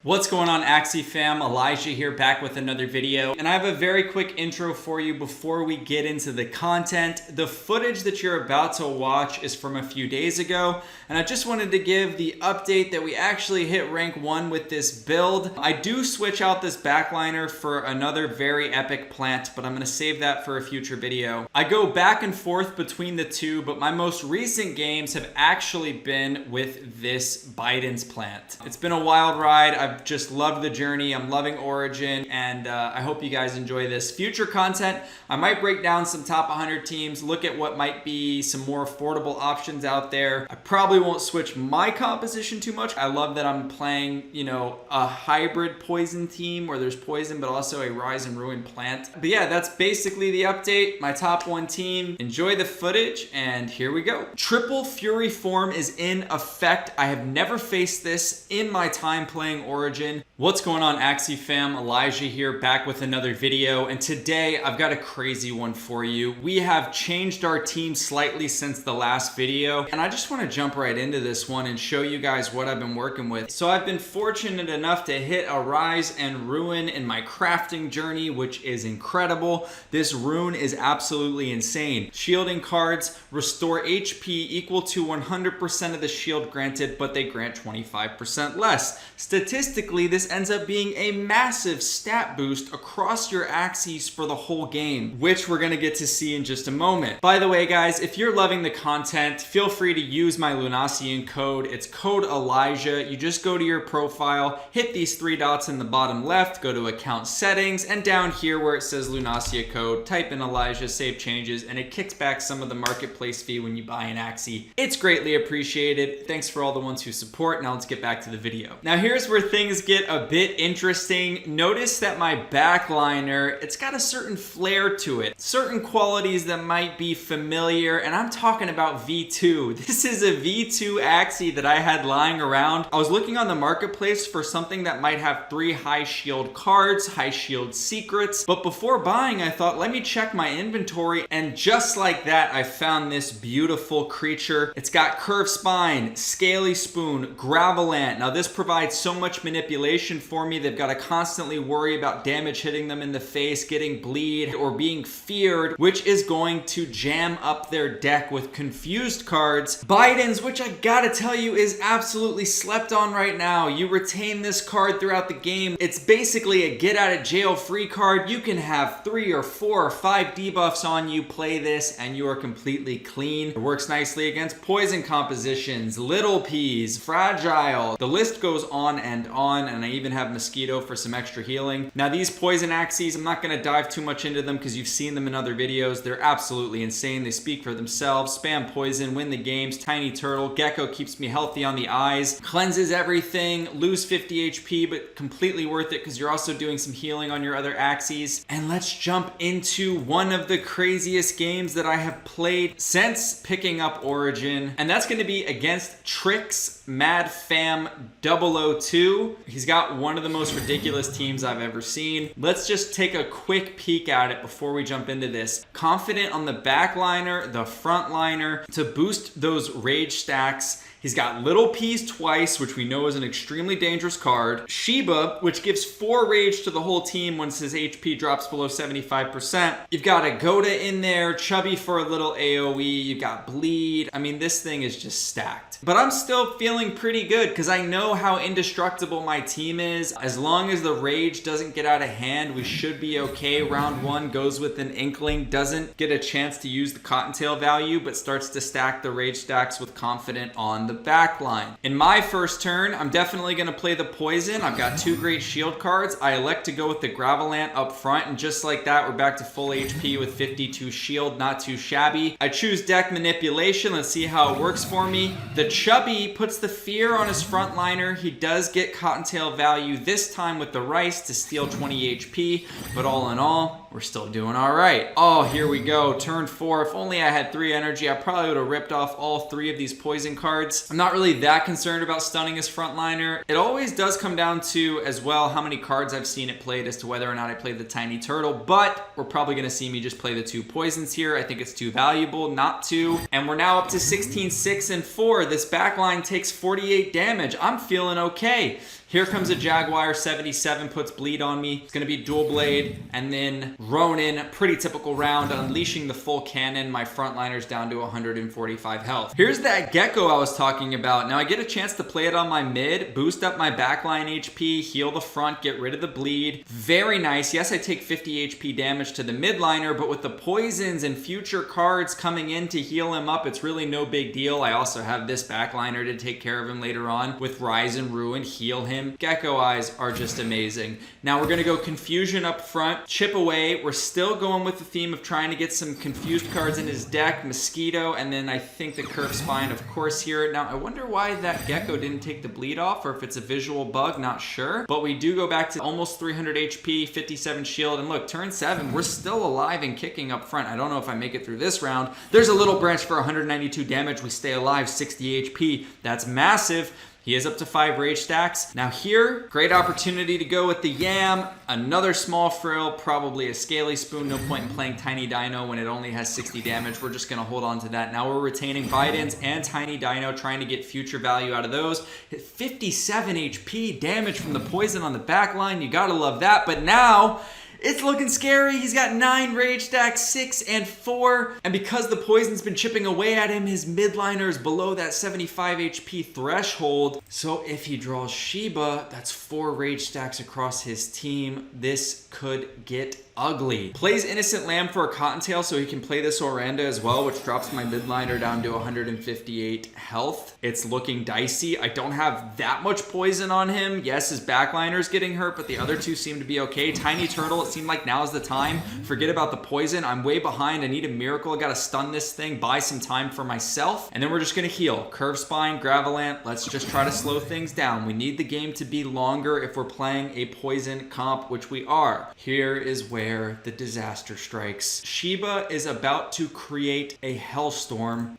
What's going on, Axie fam? Elijah here, back with another video. And I have a very quick intro for you before we get into the content. The footage that you're about to watch is from a few days ago, and I just wanted to give the update that we actually hit rank 1 with this build. I do switch out this backliner for another very epic plant, but I'm going to save that for a future video. I go back and forth between the two, but my most recent games have actually been with this Biden's plant. It's been a wild ride. I've just loved the journey. I'm loving Origin, and I hope you guys enjoy this. Future content, I might break down some top 100 teams, look at what might be some more affordable options out there. I probably won't switch my composition too much. I love that I'm playing, a hybrid poison team where there's poison, but also a Rise and Ruin plant. But yeah, that's basically the update. My top 1 team. Enjoy the footage, and here we go. Triple Fury form is in effect. I have never faced this in my time playing Origin. What's going on, Axie fam? Elijah here, back with another video, and today I've got a crazy one for you. We have changed our team slightly since the last video, and I just want to jump right into this one and show you guys what I've been working with. So I've been fortunate enough to hit a Rise and Ruin in my crafting journey, which is incredible. This rune is absolutely insane. Shielding cards restore HP equal to 100% of the shield granted, but they grant 25% less. Statistically, this ends up being a massive stat boost across your Axies for the whole game, which we're going to get to see in just a moment. By the way, guys, if you're loving the content, feel free to use my Lunacian code. It's code Elijah. You just go to your profile, hit these 3 dots in the bottom left, go to account settings, and down here where it says Lunacia code, type in Elijah, save changes, and it kicks back some of the marketplace fee when you buy an Axie. It's greatly appreciated. Thanks for all the ones who support. Now let's get back to the video. Now here's where things get a bit interesting. Notice that my backliner, it's got a certain flair to it, certain qualities that might be familiar, and I'm talking about V2. This is a V2 Axie that I had lying around. I was looking on the marketplace for something that might have 3 high shield cards, high shield secrets, but before buying I thought, let me check my inventory, and just like that I found this beautiful creature. It's got curved spine, scaly spoon, gravelant. Now this provides so much manipulation for me. They've got to constantly worry about damage hitting them in the face, getting bleed, or being feared, which is going to jam up their deck with confused cards. Biden's, which I gotta tell you is absolutely slept on right now. You retain this card throughout the game. It's basically a get out of jail free card. You can have 3 or 4 or 5 debuffs on you, play this, and you are completely clean. It works nicely against poison compositions, little peas, fragile. The list goes on, and I even have mosquito for some extra healing. Now these poison Axies, I'm not going to dive too much into them because you've seen them in other videos. They're absolutely insane. They speak for themselves. Spam poison, win the games. Tiny turtle, gecko keeps me healthy on the eyes, cleanses everything, lose 50 HP, but completely worth it because you're also doing some healing on your other Axies. And let's jump into one of the craziest games that I have played since picking up Origin, and that's going to be against Tricks Mad Fam 002. He's got one of the most ridiculous teams I've ever seen. Let's just take a quick peek at it before we jump into this. Confident on the backliner, the frontliner to boost those rage stacks. He's got Little Peas twice, which we know is an extremely dangerous card. Sheba, which gives 4 rage to the whole team once his HP drops below 75%. You've got a Goda in there, Chubby for a little AoE. You've got Bleed. I mean, this thing is just stacked. But I'm still feeling pretty good because I know how indestructible my team is. As long as the rage doesn't get out of hand, we should be okay. Round 1 goes with an Inkling, doesn't get a chance to use the Cottontail value, but starts to stack the rage stacks with Confident on the back line. In my first turn, I'm definitely going to play the poison. I've got 2 great shield cards. I elect to go with the Gravelant up front, and just like that, we're back to full HP with 52 shield, not too shabby. I choose deck manipulation. Let's see how it works for me. The Chubby puts the fear on his frontliner. He does get Cottontail value this time with the Rice to steal 20 HP, but all in all, we're still doing all right. Oh, here we go. Turn 4. If only I had 3 energy, I probably would have ripped off all 3 of these poison cards. I'm not really that concerned about stunning his frontliner. It always does come down to, as well, how many cards I've seen it played as to whether or not I played the Tiny Turtle, but we're probably going to see me just play the 2 poisons here. I think it's too valuable not to. And we're now up to 16, 6, and 4. This backline takes 48 damage. I'm feeling okay. Here comes a Jaguar 77, puts bleed on me. It's gonna be dual blade, and then Ronin, pretty typical round, unleashing the full cannon. My frontliner's down to 145 health. Here's that Gecko I was talking about. Now I get a chance to play it on my mid, boost up my backline HP, heal the front, get rid of the bleed. Very nice. Yes, I take 50 HP damage to the midliner, but with the poisons and future cards coming in to heal him up, it's really no big deal. I also have this backliner to take care of him later on with Rise and Ruin, heal him. Gecko eyes are just amazing. Now we're gonna go Confusion up front, chip away. We're still going with the theme of trying to get some confused cards in his deck, Mosquito, and then I think the Curve Spine, of course, here. Now I wonder why that Gecko didn't take the bleed off, or if it's a visual bug, not sure. But we do go back to almost 300 HP, 57 shield, and look, turn 7, we're still alive and kicking up front. I don't know if I make it through this round. There's a little branch for 192 damage. We stay alive, 60 HP. That's massive. He is up to 5 rage stacks. Now here, great opportunity to go with the Yam. Another small frill, probably a Scaly Spoon. No point in playing Tiny Dino when it only has 60 damage. We're just gonna hold on to that. Now we're retaining Bidens and Tiny Dino, trying to get future value out of those. 57 HP damage from the poison on the back line. You gotta love that. But now, it's looking scary. He's got 9 rage stacks, 6 and 4. And because the poison's been chipping away at him, his midliner is below that 75 HP threshold. So if he draws Shiba, that's 4 rage stacks across his team. This could get ugly. Plays Innocent Lamb for a Cottontail so he can play this Oranda as well, which drops my midliner down to 158 health. It's looking dicey. I don't have that much poison on him. Yes, his backliner's getting hurt, but the other two seem to be okay. Tiny Turtle, it seemed like now is the time. Forget about the poison. I'm way behind. I need a miracle. I gotta stun this thing, buy some time for myself, and then we're just gonna heal. Curve Spine, Gravelant. Let's just try to slow things down. We need the game to be longer if we're playing a poison comp, which we are. Here is where the disaster strikes. Shiba is about to create a hellstorm.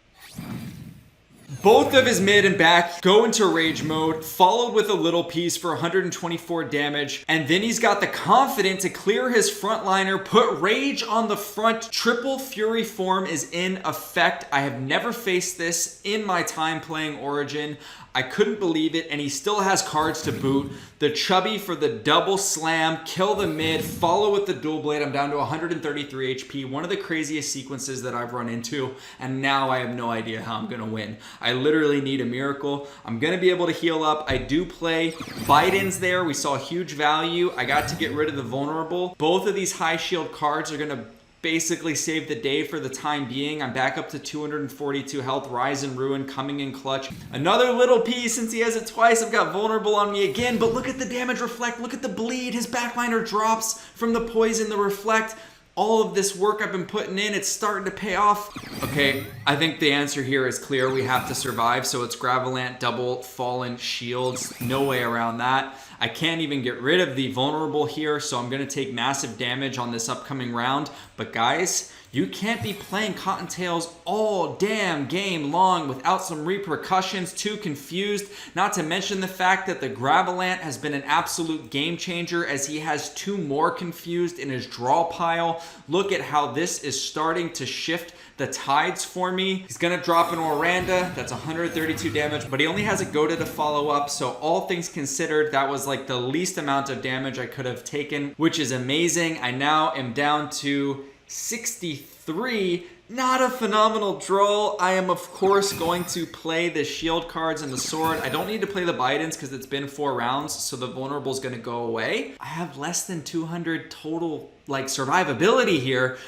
Both of his mid and back go into rage mode, followed with a little piece for 124 damage, and then he's got the confidence to clear his frontliner, put rage on the front. Triple Fury form is in effect. I have never faced this in my time playing Origin. I couldn't believe it, and he still has cards to boot. The Chubby for the double slam, kill the mid, follow with the dual blade. I'm down to 133 HP, one of the craziest sequences that I've run into, and now I have no idea how I'm gonna win. I literally need a miracle. I'm gonna be able to heal up. I do play Bidens there. We saw huge value. I got to get rid of the vulnerable. Both of these high shield cards are gonna basically save the day for the time being. I'm back up to 242 health. Rise and Ruin coming in clutch. Another little piece since he has it twice. I've got vulnerable on me again, but look at the damage reflect. Look at the bleed. His backliner drops from the poison, the reflect. All of this work I've been putting in, it's starting to pay off. Okay, I think the answer here is clear. We have to survive, so it's Gravelant, double Fallen Shields. No way around that. I can't even get rid of the vulnerable here, so I'm gonna take massive damage on this upcoming round. But guys, you can't be playing Cottontails all damn game long without some repercussions. Too confused. Not to mention the fact that the Gravelant has been an absolute game changer as he has 2 more confused in his draw pile. Look at how this is starting to shift the tides for me. He's gonna drop an Oranda. That's 132 damage, but he only has a Goda to follow up. So all things considered, that was like the least amount of damage I could have taken, which is amazing. I now am down to 63. Not a phenomenal draw. I am, of course, going to play the shield cards and the sword. I don't need to play the Bidens because it's been 4 rounds, so the vulnerable is going to go away. I have less than 200 total, like, survivability here.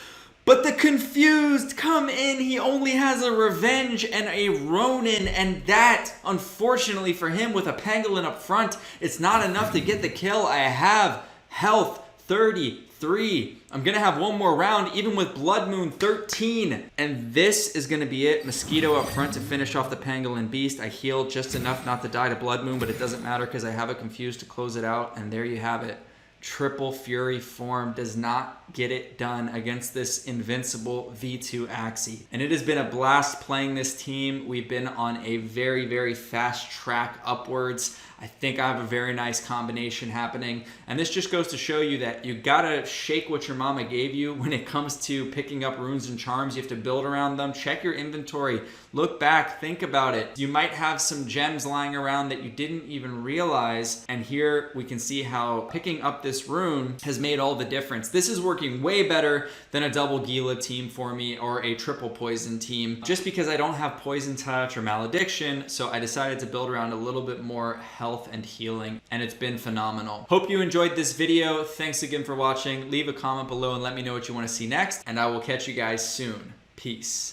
But the confused come in. He only has a Revenge and a Ronin, and that, unfortunately for him, with a Pangolin up front, it's not enough to get the kill. I have health 33. I'm gonna have one more round, even with Blood Moon 13. And this is gonna be it. Mosquito up front to finish off the Pangolin Beast. I healed just enough not to die to Blood Moon, but it doesn't matter because I have a confused to close it out. And there you have it. Triple Fury form does not get it done against this invincible V2 Axie. And it has been a blast playing this team. We've been on a very, very fast track upwards. I think I have a very nice combination happening. And this just goes to show you that you gotta shake what your mama gave you when it comes to picking up runes and charms. You have to build around them. Check your inventory. Look back. Think about it. You might have some gems lying around that you didn't even realize. And here we can see how picking up this rune has made all the difference. This is working way better than a double Gila team for me or a triple poison team, just because I don't have poison touch or malediction. So I decided to build around a little bit more health and healing, and it's been phenomenal. Hope you enjoyed this video. Thanks again for watching. Leave a comment below and let me know what you want to see next, and I will catch you guys soon. Peace.